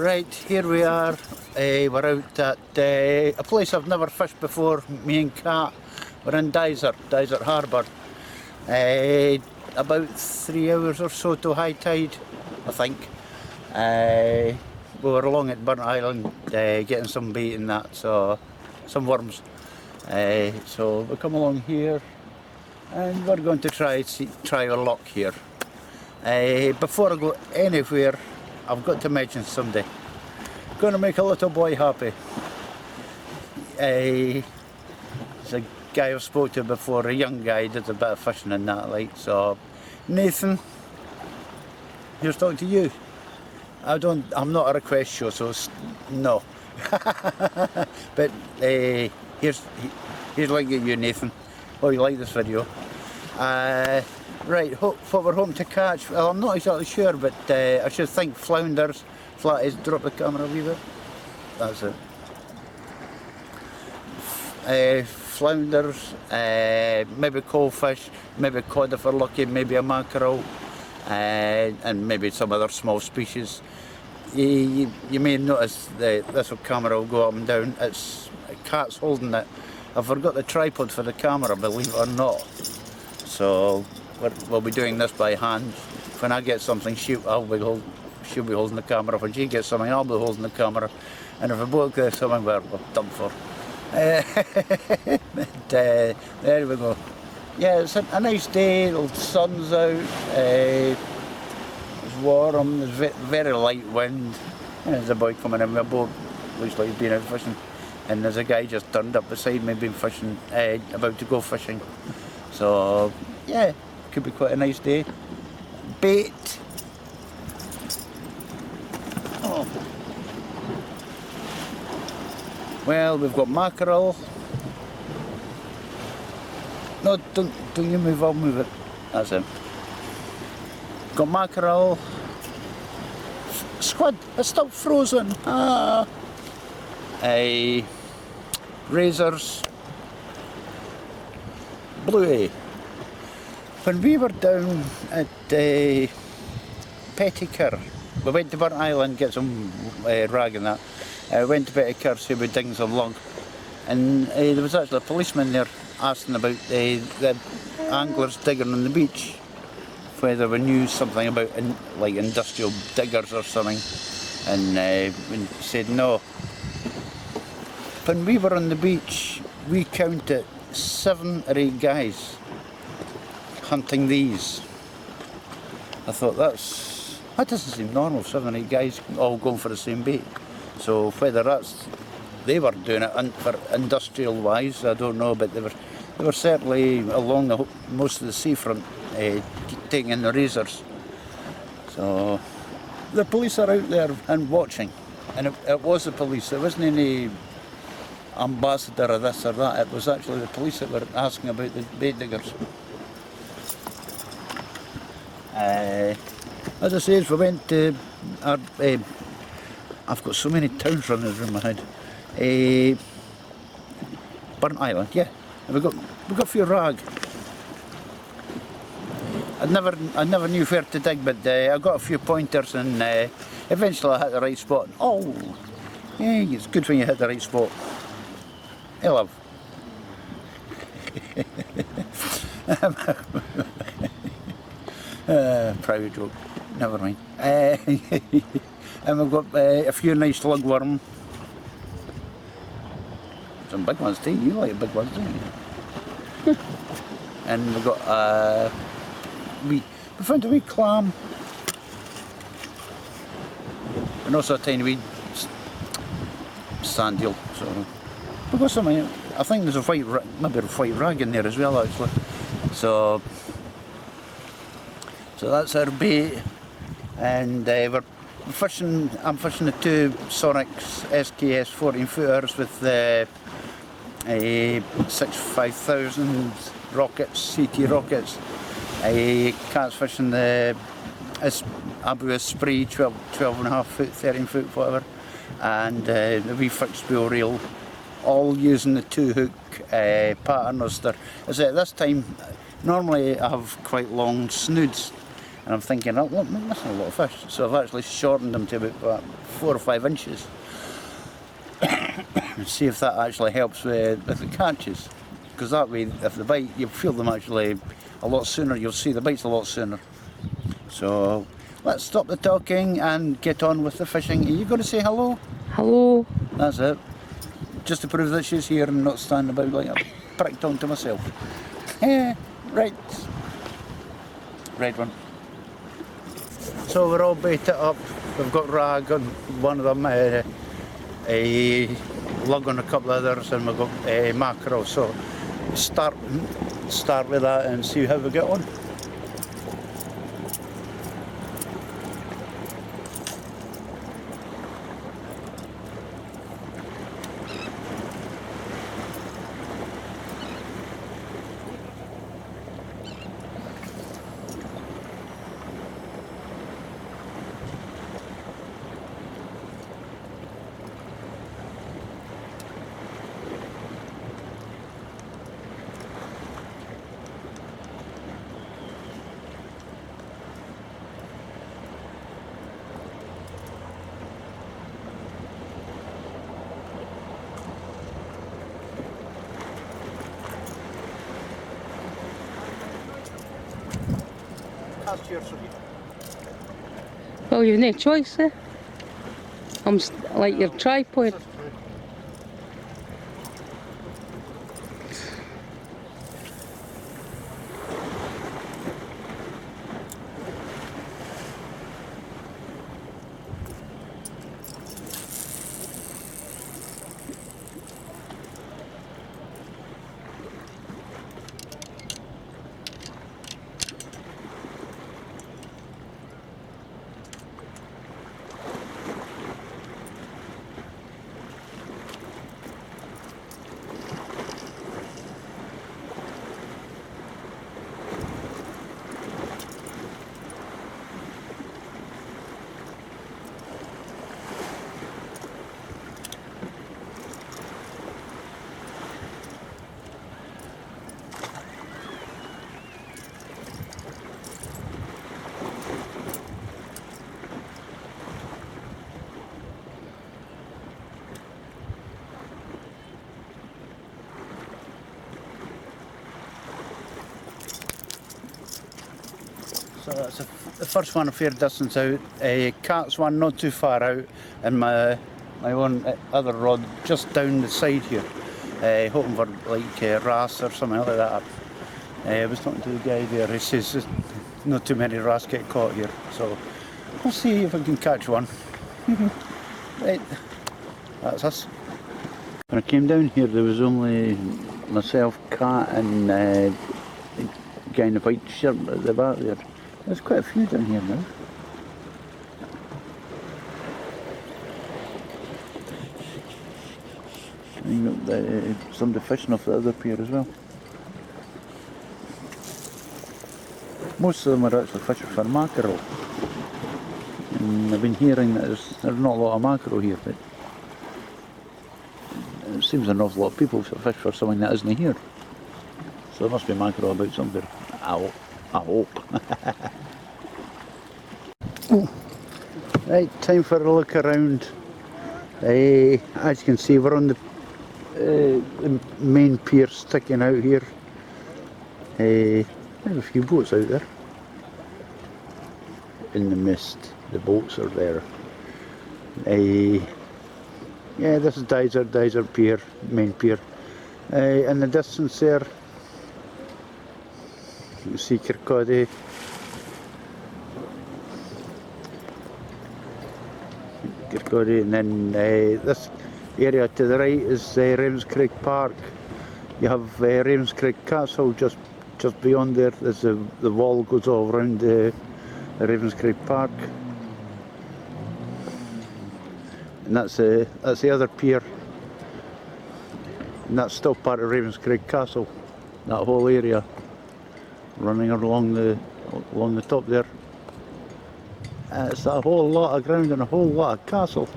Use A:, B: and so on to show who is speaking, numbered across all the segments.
A: Right, here we are. We're out at a place I've never fished before, me and Kat. We're in Dysart Harbour. About 3 hours or so to high tide, I think. We were along at Burnt Island getting some bait and that, so some worms. So we come along here and we're going to try our luck here. Before I go anywhere, I've got to mention somebody. Going to make a little boy happy. It's a guy I've spoke to before, a young guy, does a bit of fishing and that, like. So, Nathan, here's talking to you. I'm not a request show, so no. But here's looking at you, Nathan. Oh, you like this video? Right, what we're hoping to catch, well, I'm not exactly sure, but I should think flounders, flatheads. Drop the camera a wee bit. That's it. Flounders, maybe coalfish, maybe cod if we're lucky, maybe a mackerel, and maybe some other small species. You may notice this camera will go up and down. It's Cat's holding it. I forgot the tripod for the camera, believe it or not. So we'll be doing this by hand. When I get something, she'll be holding the camera. When she gets something, I'll be holding the camera. And if we both get something, we're done for. But, there we go. Yeah, it's a nice day. The sun's out. It's warm. There's very light wind. And there's a boy coming in with a boat. Looks like he's been out fishing. And there's a guy just turned up beside me, been fishing, about to go fishing. So yeah, could be quite a nice day. Bait. Oh. Well, we've got mackerel. No, don't you move, I'll move it. That's it. Got mackerel. Squid, it's still frozen. Razors. Bluey. When we were down at Petycurr, we went to Burnt Island, get some rag and that. Went to Petycurr, see we digging some log, and there was actually a policeman there asking about the anglers digging on the beach, whether we knew something about like industrial diggers or something, and we said no. When we were on the beach, we counted 7 or 8 guys hunting these. I thought that doesn't seem normal, 7 or 8 guys all going for the same bait. So whether they were doing it for industrial wise, I don't know, but they were certainly along most of the seafront taking in the razors. So the police are out there and watching, and it was the police. There wasn't any ambassador or this or that. It was actually the police that were asking about the bait diggers. As I say, we went to our, I've got so many towns running through my head. Burnt Island, yeah. We got a few rag. I never knew where to dig, but I got a few pointers, and eventually I hit the right spot. Oh, yeah, it's good when you hit the right spot. Hey, love. Private joke. Never mind. And we've got a few nice lugworm. Some big ones too. You like big ones, don't you? And we've got we found a wee clam, and also a tiny wee sand eel. So we've got something. I think there's maybe a white rag in there as well, actually. So that's our bait, and I'm fishing the 2 Sonics SKS 14 footers with the 5000 rockets, CT rockets. Cat's fishing the Abu Esprit 12.5 foot, 13 foot, whatever, and the wee fixed wheel reel, all using the 2-hook pattern. As at this time, normally I have quite long snoods, And I'm thinking, oh, look, I'm missing a lot of fish. So I've actually shortened them to about 4 or 5 inches. See if that actually helps with the catches. Because that way, if they bite, you feel them actually a lot sooner. You'll see the bites a lot sooner. So let's stop the talking and get on with the fishing. Are you going to say hello?
B: Hello.
A: That's it. Just to prove that she's here and not standing about like a prick talking to myself. Right. Red one. So we're all baited up. We've got rag on one of them, a lug on a couple of others, and we've got mackerel. So start with that and see how we get on.
B: Well, you've no choice, eh? I'm like your tripod. So that's the first one a fair distance out. Cat's one not too far out, and my own other rod just down the side here, hoping for like wrasse or something like that. I was talking to the guy there. He says there's not too many wrasse get caught here, so we'll see if I can catch one. Right, that's us. When I came down here, there was only myself, Cat, and a guy in a white shirt at the back there. There's quite a few down here now. And you've got somebody fishing off the other pier as well. Most of them are actually fishing for mackerel. And I've been hearing that there's not a lot of mackerel here, but it seems an awful lot of people fish for something that isn't here. So there must be mackerel about somewhere. I hope. Right, time for a look around. As you can see, we're on the main pier sticking out here. There's a few boats out there. In the mist, the boats are there. Yeah, this is Dysart Pier, main pier. In the distance there, you see Kirkcaldy. And then this area to the right is Ravenscraig Park. You have Ravenscraig Castle just beyond there. There's the wall goes all around the Ravenscraig Park, and that's the other pier, and that's still part of Ravenscraig Castle. That whole area running along the top there. It's a whole lot of ground and a whole lot of castle.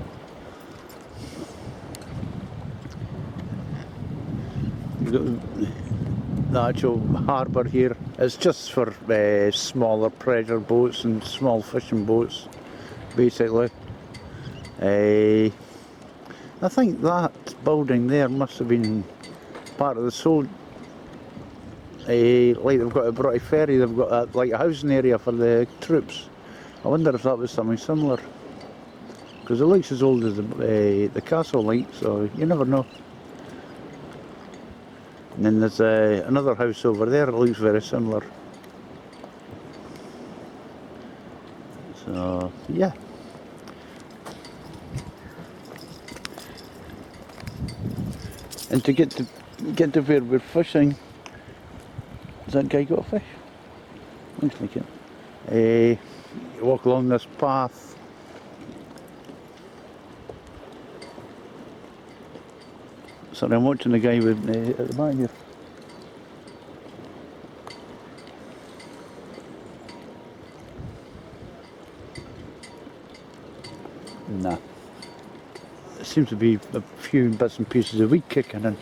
B: the actual harbour here. It's just for smaller pleasure boats and small fishing boats, basically. I think that building there must have been part of the sold. Like they've got a Broughty Ferry, they've got like a housing area for the troops. I wonder if that was something similar, because it looks as old as the castle, like, so you never know. And then there's another house over there that looks very similar. So yeah. And to get to where we're fishing, has that guy got a fish? Looks like it. You walk along this path. Sorry, I'm watching the guy with at the back here. Nah. There seems to be a few bits and pieces of weed kicking in.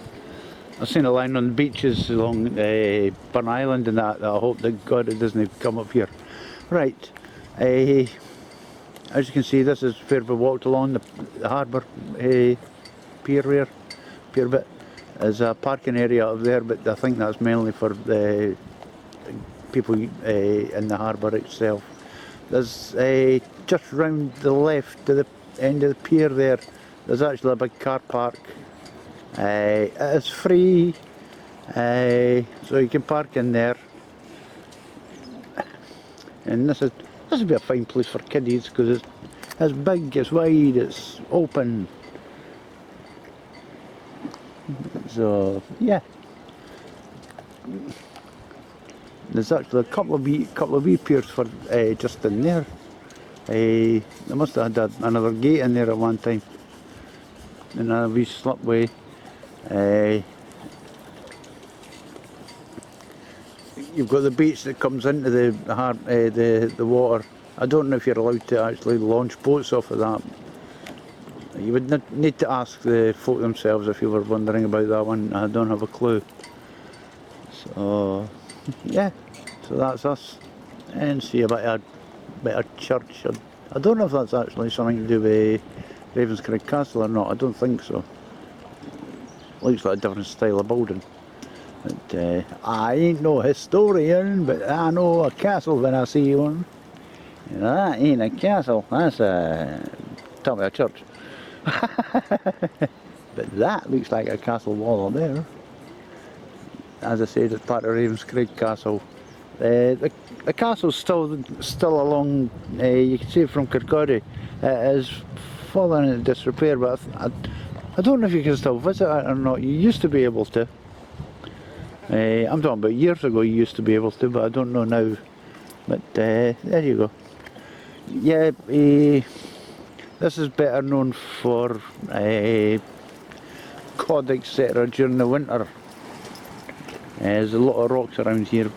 B: I've seen it lying on the beaches along Burn Island and that. I hope that God it doesn't come up here. Right. As you can see, this is where we walked along the harbour pier here. Pier bit. There's a parking area up there, but I think that's mainly for the people in the harbour itself. There's just round the left to the end of the pier there, there's actually a big car park. It's free, so you can park in there. And this would be a fine place for kiddies because it's big, it's wide, it's open. So yeah, there's actually a couple of wee piers for just in there. They must have had another gate in there at one time, and a wee slipway. You've got the beach that comes into the water. I don't know if you're allowed to actually launch boats off of that. You would need to ask the folk themselves if you were wondering about that one. I don't have a clue. So yeah, so that's us. And see a bit of church. I don't know if that's actually something to do with Ravenscraig Castle or not. I don't think so. Looks like a different style of building. But I ain't no historian, but I know a castle when I see one. And that ain't a castle, that's tell me a church. But that looks like a castle wall there. As I said, it's part of Ravenscraig Castle. The castle's still along, you can see it from Kirkcaldy. It is fallen into disrepair, but I don't know if you can still visit it or not. You used to be able to. I'm talking about years ago you used to be able to, but I don't know now. But there you go. Yeah, this is better known for cod, etc. during the winter. There's a lot of rocks around here,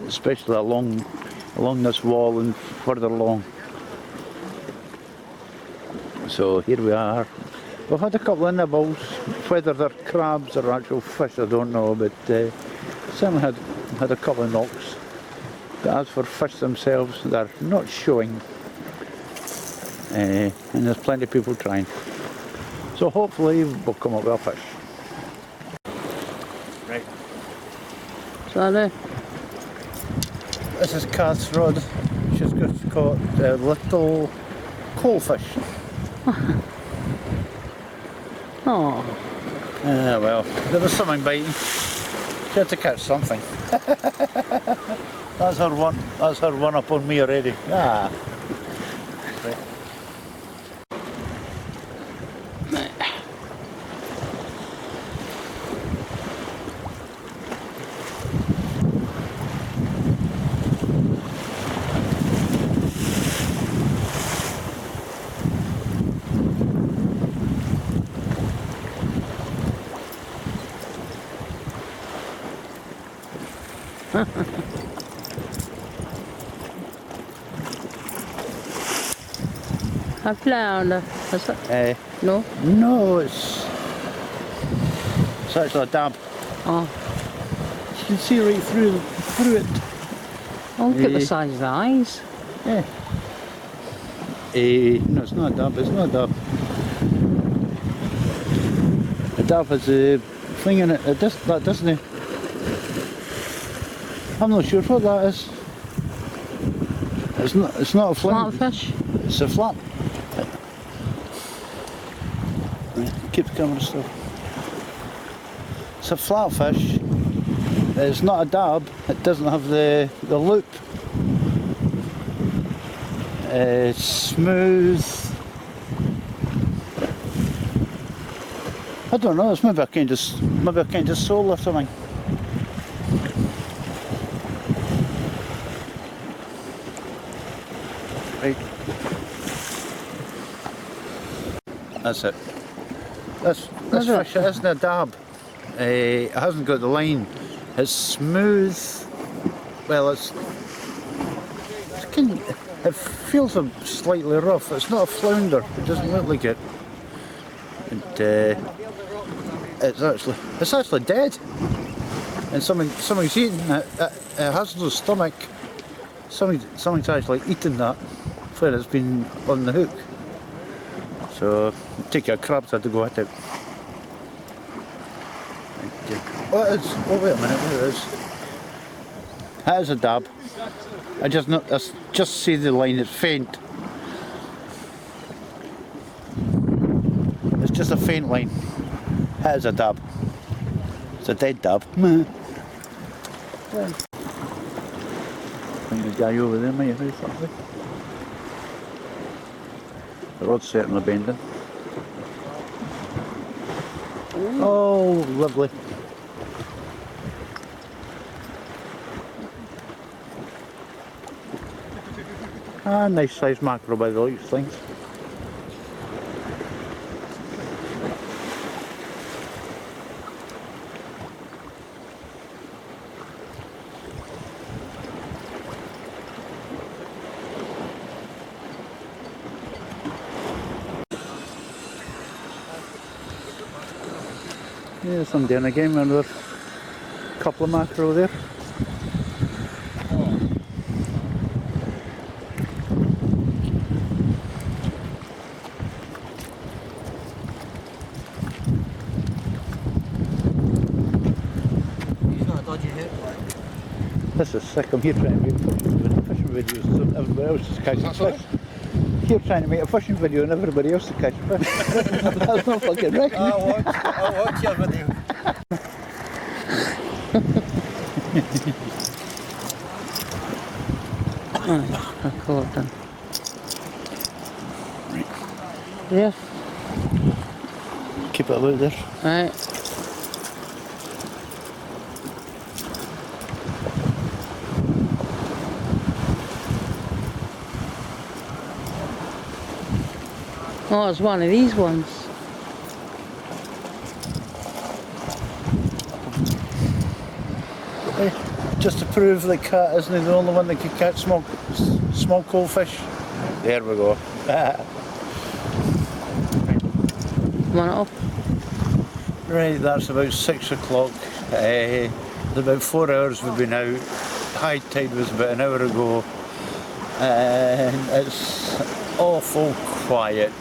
B: especially along this wall and further along. So here we are. We've had a couple of nibbles. Whether they're crabs or actual fish, I don't know, but certainly had a couple of knocks. But as for fish themselves, they're not showing. And there's plenty of people trying. So hopefully we'll come up with a fish. Right.
C: Sorry.
B: This is Kath's rod. She's just caught a little coalfish.
C: Oh.
B: Well, there was something biting. She had to catch something. That's her one up on me already. Ah. Right.
C: I found it. Is it? No?
B: No, it's actually a dab.
C: Oh.
A: You can see right through it.
C: Oh, look at the size of the eyes.
A: Yeah. No, it's not a dab. It's not a dab. A dab has a thing in it. That doesn't it? I'm not sure what that is. It's not a flounder.
C: Flatfish.
A: It's a flat. Right, keep the camera still. It's a flatfish. It's not a dab. It doesn't have the loop. Smooth. I don't know. It's maybe a kind of sole or something. Right. That's it. This fish isn't a dab. It hasn't got the line. It's smooth. Well, it feels slightly rough. It's not a flounder. It doesn't look like it. And it's actually dead. And somebody's eaten it. It has no stomach. Somebody's actually eaten that where it's been on the hook. So take a crab's had to go at it. Oh, wait a minute, there it is. That is a dab. I just see the line, it's faint. It's just a faint line. That is a dab. It's a dead dab. I think the guy over there might have heard something. The rod's certainly bending. Oh, lovely. Ah, nice sized mackerel by the looks of things. Yeah, some down again, another couple of mackerel there. This is sick. I'm here trying to make fishing videos so everybody else is catching fish. Here trying to make a fishing video and everybody else is catching fish. That's not fucking right.
B: I'll watch your video.
C: I caught them. Yeah.
A: Keep it out there.
C: Right. Oh, it's one of these ones.
A: Just to prove that cat isn't the only one that can catch small cold fish. There we go.
C: One up.
A: Right, that's about 6 o'clock. About 4 hours we've been out. High tide was about an hour ago. And it's awful quiet.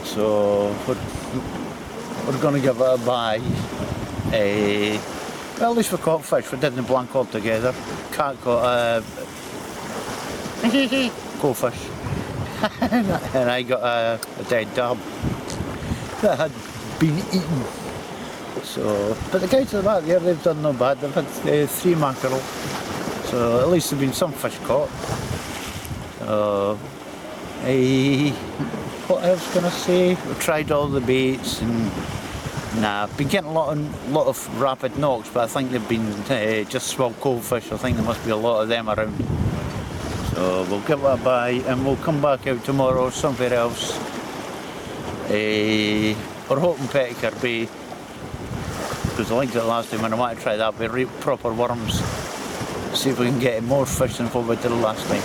A: So we're going to give it a bye. Well, at least we caught fish. We didn't blank altogether. Cat caught a goldfish. And I got a dead dab that had been eaten. So, but the guys at the back there, they've done no bad. They've had 3 mackerel. So at least there's been some fish caught. What else can I say? We've tried all the baits and I've been getting a lot of rapid knocks, but I think they've been just small cold fish. I think there must be a lot of them around. So we'll give it a bye and we'll come back out tomorrow somewhere else. We're hoping Petycurr Bay, because I liked it last time and I want to try that with proper worms. See if we can get more fish than what we did last time.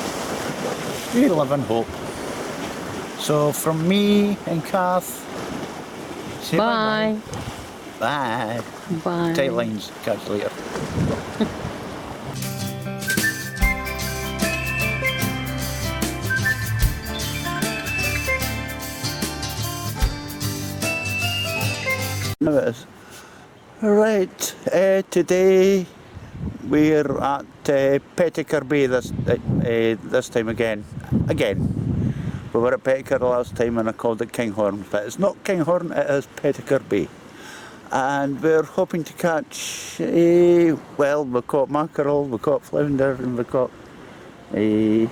A: We live in hope. So from me and Kath, say
C: Bye.
A: bye. Bye.
C: Bye.
A: Tight lines, catch you later. Now it is. Right, today we're at Petycurr Bay this time again. We were at Petycurr last time and I called it Kinghorn, but it's not Kinghorn, it is Petycurr Bay. And we're hoping to catch, well, we caught mackerel, we caught flounder, and we caught there's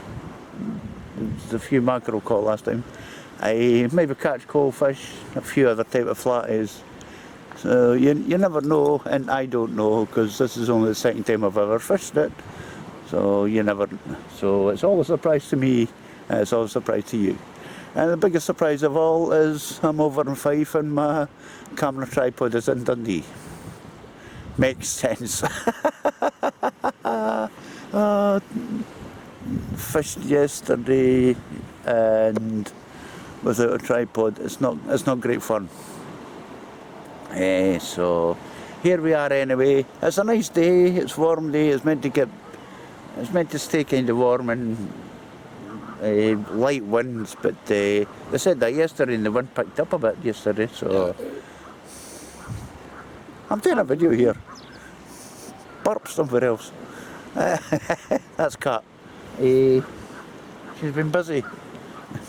A: a few mackerel caught last time. Maybe catch coalfish, a few other type of flatties. So you never know, and I don't know, because this is only the second time I've ever fished it. So you never, so it's all a surprise to me, and it's all a surprise to you. And the biggest surprise of all is I'm over in Fife and my camera tripod is in Dundee. Makes sense. Fished yesterday and without a tripod, it's not great fun. So here we are anyway. It's a nice day, it's a warm day, it's meant to stay kind of warm and light winds, but they said that yesterday and the wind picked up a bit yesterday, so I'm doing a video here. Burp somewhere else. That's Kat. She's been busy.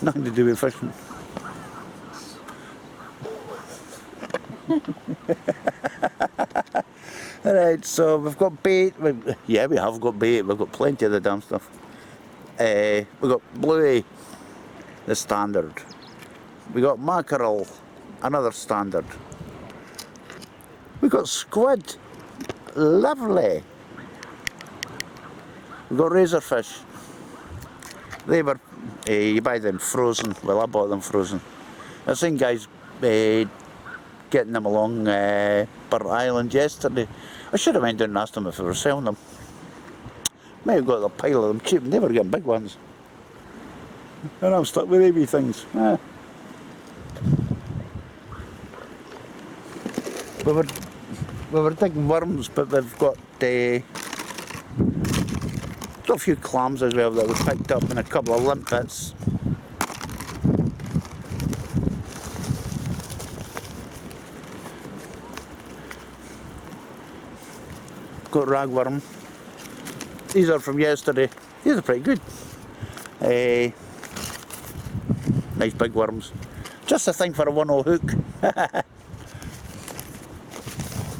A: Nothing to do with fishing. Right, so we've got bait. Yeah, we have got bait. We've got plenty of the damn stuff. We've got bluey, the standard. We got mackerel, another standard. We got squid, lovely. We got razorfish. They were, you buy them frozen. Well, I bought them frozen. I've seen guys getting them along Burt Island yesterday. I should have went down and asked them if they were selling them. May have got a pile of them cheap, and they were getting big ones. And I'm stuck with baby things. We were digging worms, but we've got a few clams as well that we picked up and a couple of limpets. Got ragworm. These are from yesterday. These are pretty good. Nice big worms. Just a thing for a 1/0 hook.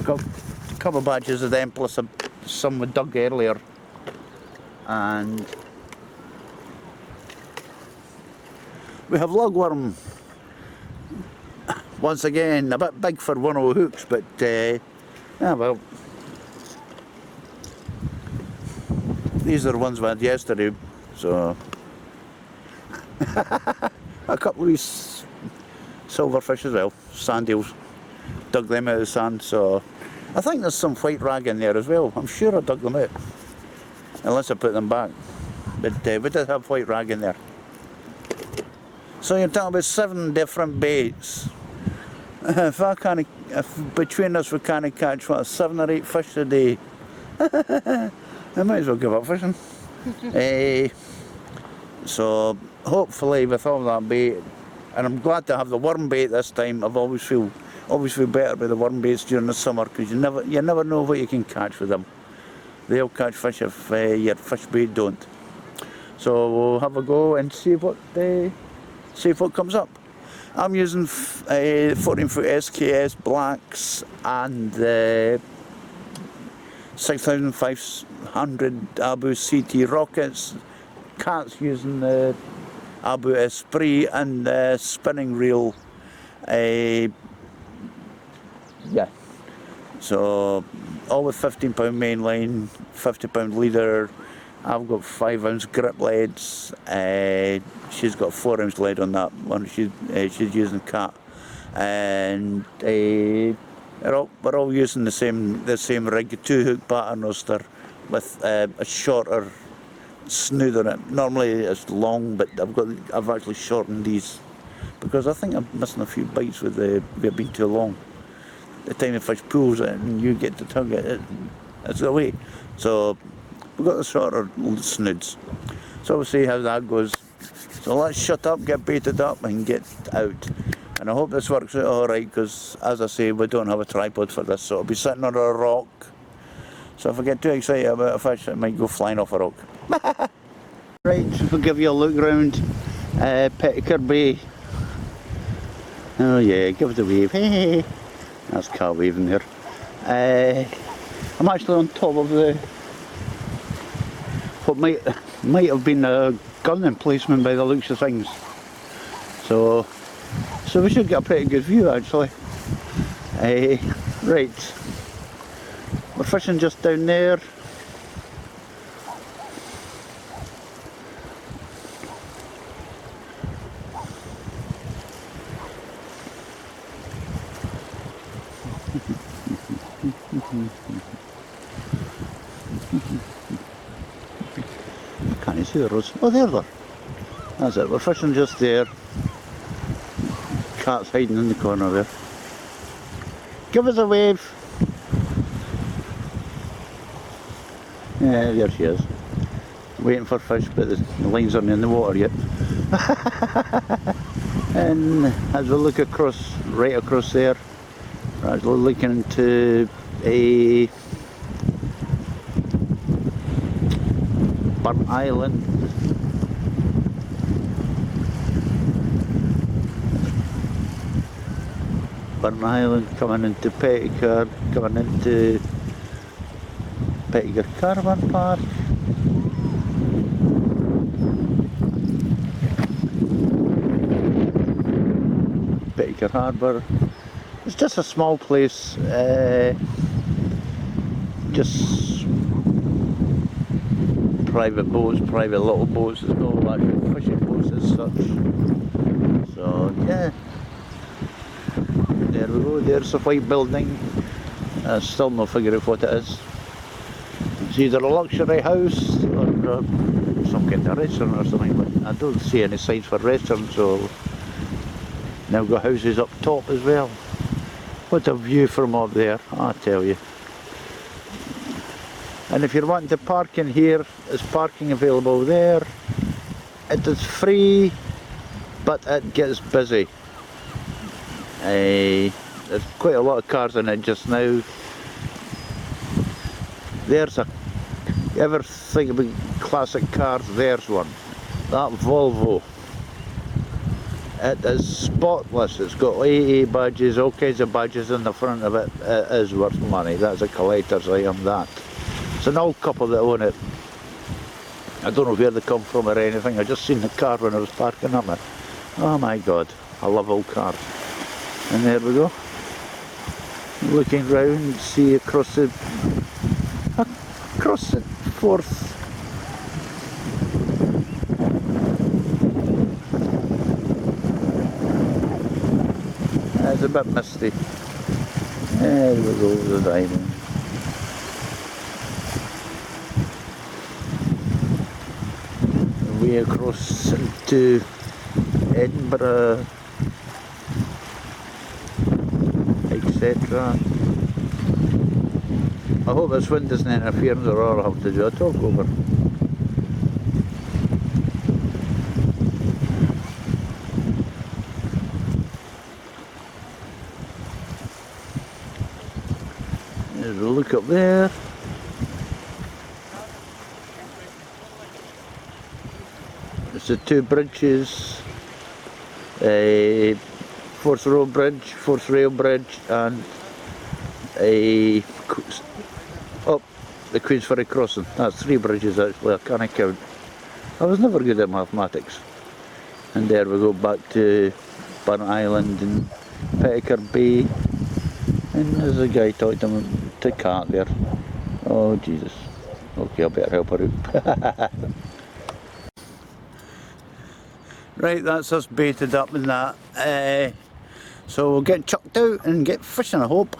A: Got a couple of batches of them plus some we dug earlier. And we have lugworm. Once again, a bit big for 1/0 hooks, but yeah, well. These are the ones we had yesterday, so a couple of these silverfish as well, sand eels. Dug them out of the sand, so I think there's some white rag in there as well. I'm sure I dug them out, unless I put them back. But we did have white rag in there. So you're talking about 7 different baits. If between us we can't catch what, 7 or 8 fish a day. I might as well give up fishing. So hopefully with all that bait, and I'm glad to have the worm bait this time. I've always feel better with the worm baits during the summer, because you never know what you can catch with them. They'll catch fish if your fish bait don't. So we'll have a go and see what comes up. I'm using 14-foot SKS blacks and 6500 Abu CT rockets. Cat's using the Abu Esprit and the spinning reel. Yeah. So all with 15-pound main line, 50-pound leader. I've got 5-ounce grip leads. She's got 4-ounce lead on that one. She's using Cat, and we're all using the same rig, 2-hook pattern oyster with a shorter snood on it. Normally it's long, but I've actually shortened these because I think I'm missing a few bites with they've been too long. The time the fish pulls it and you get to tug it, it's away. So we've got the shorter snoods. So we'll see how that goes. So let's shut up, get baited up and get out. And I hope this works out alright, because as I say, we don't have a tripod for this, so it'll be sitting on a rock. So if I get too excited about a fish, it might go flying off a rock. Right, we'll give you a look round Petycurr Bay. Oh yeah, give it a wave. Hey, that's car waving there. I'm actually on top of the what might have been a gun emplacement by the looks of things. So we should get a pretty good view actually. Right, we're fishing just down there. Can't you see the roads? Oh, there they are. That's it, we're fishing just there. Cat's hiding in the corner there. Give us a wave. Yeah, there she is. Waiting for fish, but the lines aren't in the water yet. And as we look across, right across there, we're actually looking into a burnt island. Burnt Island coming into Petycurr, coming into Petycurr Caravan Park. Petycurr Harbour. It's just a small place, just private boats, private little boats, there's no actual fishing boats as such. So yeah. There we go, there's a white building. I still no figure out what it is. It's either a luxury house or some kind of restaurant or something, but I don't see any signs for restaurants, so now got houses up top as well. What a view from up there, I tell you. And if you're wanting to park in here, there's parking available there. It is free, but it gets busy. There's quite a lot of cars in it just now. There's a, you ever think about classic cars? There's one. That Volvo. It is spotless. It's got AA badges, all kinds of badges in the front of it. It is worth money. That's a collector's item, that. It's an old couple that own it. I don't know where they come from or anything. I just seen the car when I was parking up there. Oh my god, I love old cars. And there we go. Looking round, see across the Forth. It's a bit misty. There we go, the diamond. Way across into Edinburgh, etc. I hope this wind isn't interfering or I'll have to do a talk over. There's a look up there. It's the two bridges, a Forth Rail Bridge, and a the Queensferry Crossing. That's three bridges actually, I can't count. I was never good at mathematics. And there we go back to Burnt Island and Petycurr Bay. And there's a guy talking to Cat there. Oh Jesus. Okay, I better help her out. Right, that's us baited up in that. So we'll get chucked out and get fishing, I hope.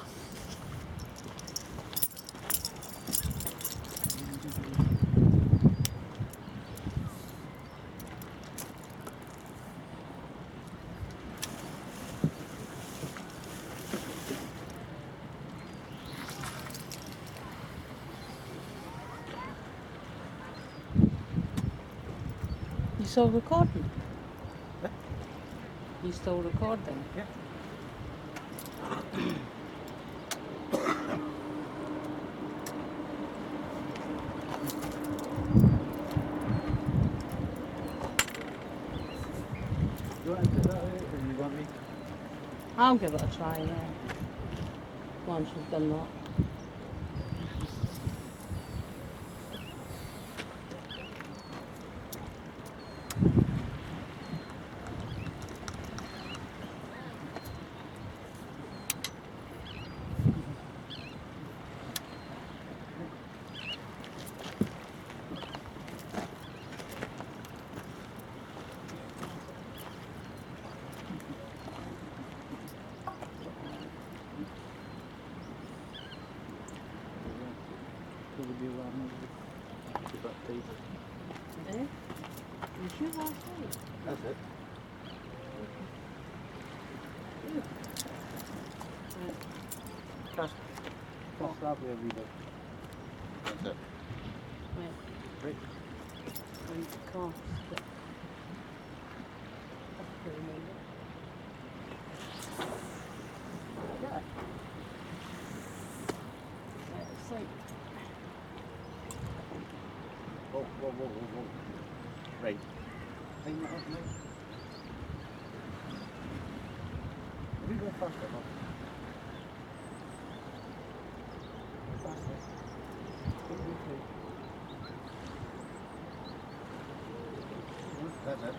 C: You still recording? You still recording?
A: Yeah. You want to do that or you want me?
C: I'll give it a try, yeah. Once we've done that. Eh? You sure last night?
A: That's it. Just that way a wee bit. That's it.
C: Right.
A: Right.
C: Right, cost. Yeah. It's like,
A: Whoa, whoa, whoa, whoa, whoa. Right. Time that up now. We go faster, no? Faster. That's it.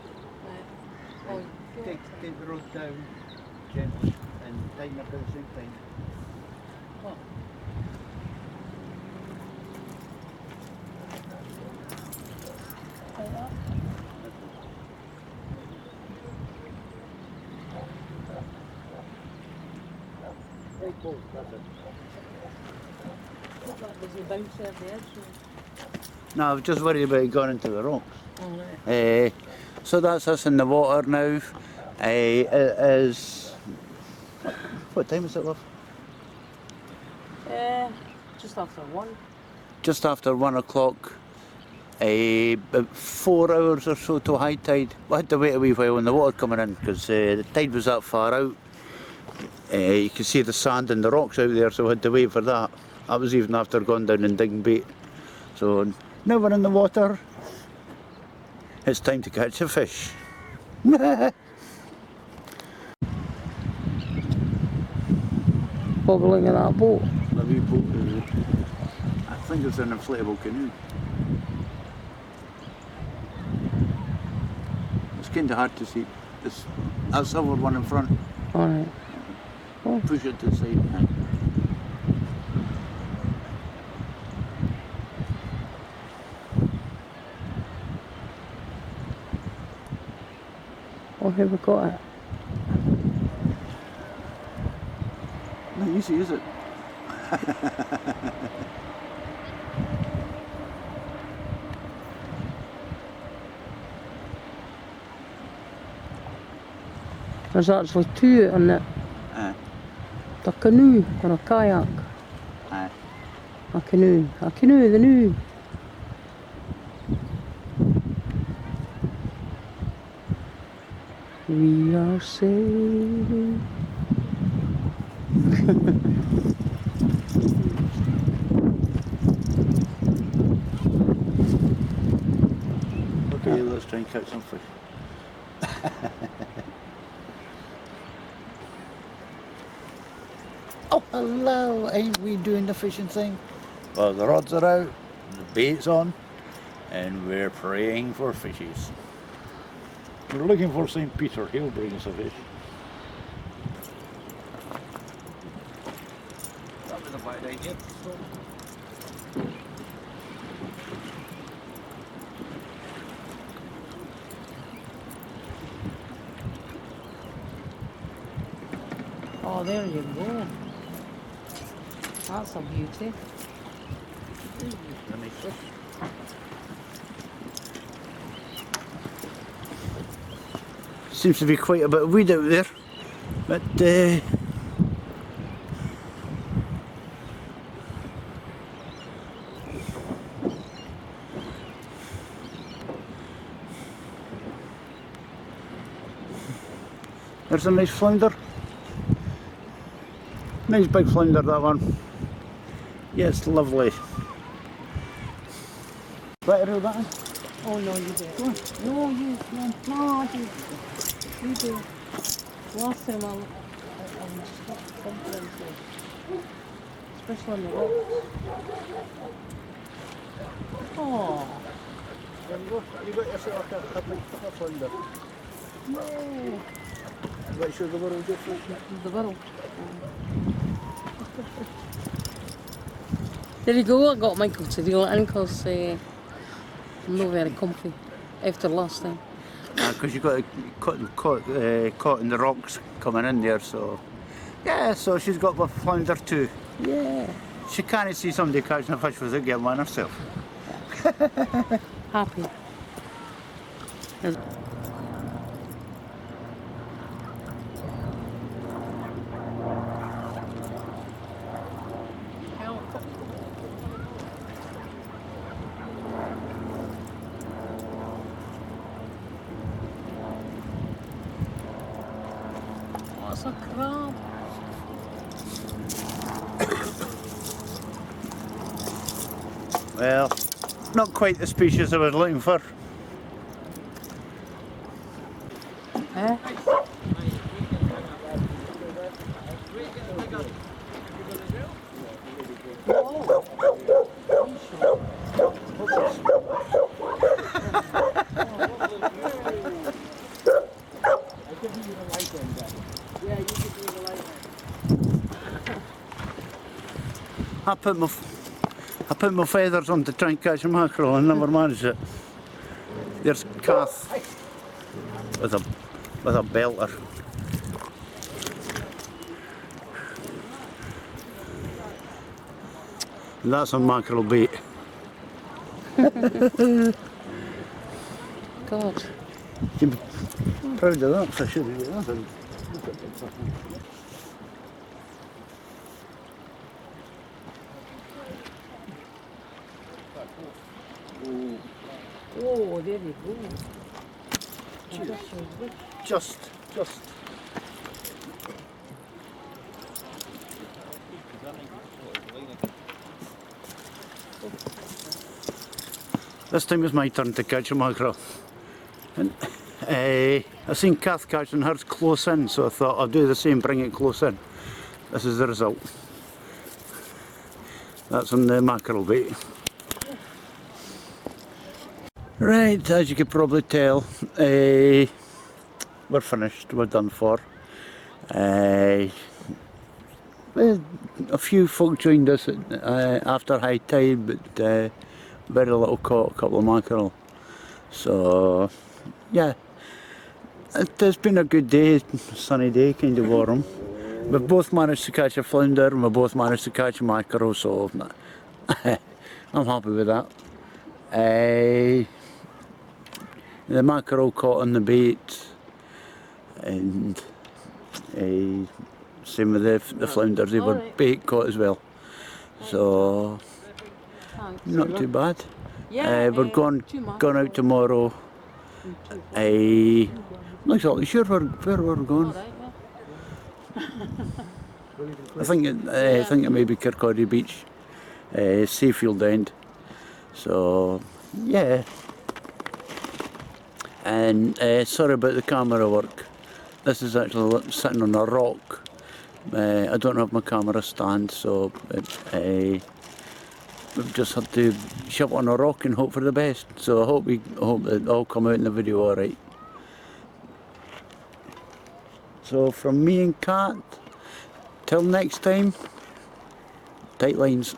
C: oh,
A: Take the road down gently and time up at the same time.
C: what? Like that?
A: Right, go. That's it.
C: What, does he bounce off the edge?
A: No, I was just worried about it going into the rocks.
C: Oh, right.
A: So that's us in the water now. It is. What time is it, love?
C: Just after one.
A: Just after 1 o'clock. About 4 hours or so to high tide. We had to wait a wee while on the water coming in because the tide was that far out. You could see the sand and the rocks out there, so we had to wait for that. That was even after going down and digging bait. So now we're in the water. It's time to catch a fish.
C: Bobbling in that boat.
A: The wee boat, I think it's an inflatable canoe. It's kind of hard to see. It's that silver one in front.
C: Alright. Oh.
A: Push it to the side.
C: Oh, have we got it?
A: Not easy, is it?
C: There's actually two on it. A canoe or a kayak. A canoe. A canoe, the new. We are sailing.
A: Okay, let's try and catch some fish. Oh, hello! Ain't we doing the fishing thing? Well, the rods are out, the bait's on, and we're praying for fishies. We're looking for St. Peter. He'll bring us a fish. That was a bad idea.
C: Oh, there you go. That's a beauty.
A: A nice fish. Seems to be quite a bit of weed out there, but There's a nice flounder. Nice big flounder, that one. Yes, lovely. Right, reel that in.
C: Oh no, you do.
A: Go on.
C: No, you do. You do. Last time I stuck something into it. Especially on the rocks. Oh,
A: There you go. You got yourself a big flounder.
C: no.
A: Right, show the world just
C: The barrel. There you go, I got Michael to reel it in because I'm not very comfy after last time.
A: because you got caught in the rocks coming in there, so yeah, so she's got a flounder too.
C: Yeah.
A: She can't see somebody catching a fish without getting one herself.
C: Happy. What's a crab?
A: Well, not quite the species I was looking for.
C: Eh?
A: I put my feathers on to try and catch a mackerel and never managed it. There's Kath with a belter. And that's a mackerel bait.
C: God.
A: You'd be proud of that fish, wouldn't you? That's a-
C: Oh, there you go.
A: Just. This time it's my turn to catch a mackerel. And I seen Kath catching hers close in, so I thought I'll do the same, bring it close in. This is the result. That's on the mackerel bait. Right, as you could probably tell, we're finished, we're done for. Well, a few folk joined us after high tide, but very little caught, a couple of mackerel. So, yeah, it has been a good day, sunny day, kind of warm. We've both managed to catch a flounder and we've both managed to catch a mackerel, so I'm happy with that. The mackerel caught on the bait, and same with the flounders, they were bait caught as well. So, not too bad. We're going out tomorrow. I'm not exactly sure where we're going. I think it may be Kirkcaldy Beach, Seafield End. So, yeah. And sorry about the camera work. This is actually sitting on a rock. I don't have my camera stand, so we've just had to shove it on a rock and hope for the best. So I hope it all come out in the video alright. So from me and Kat, till next time, tight lines.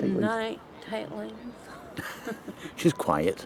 C: Night, tight lines.
A: She's quiet.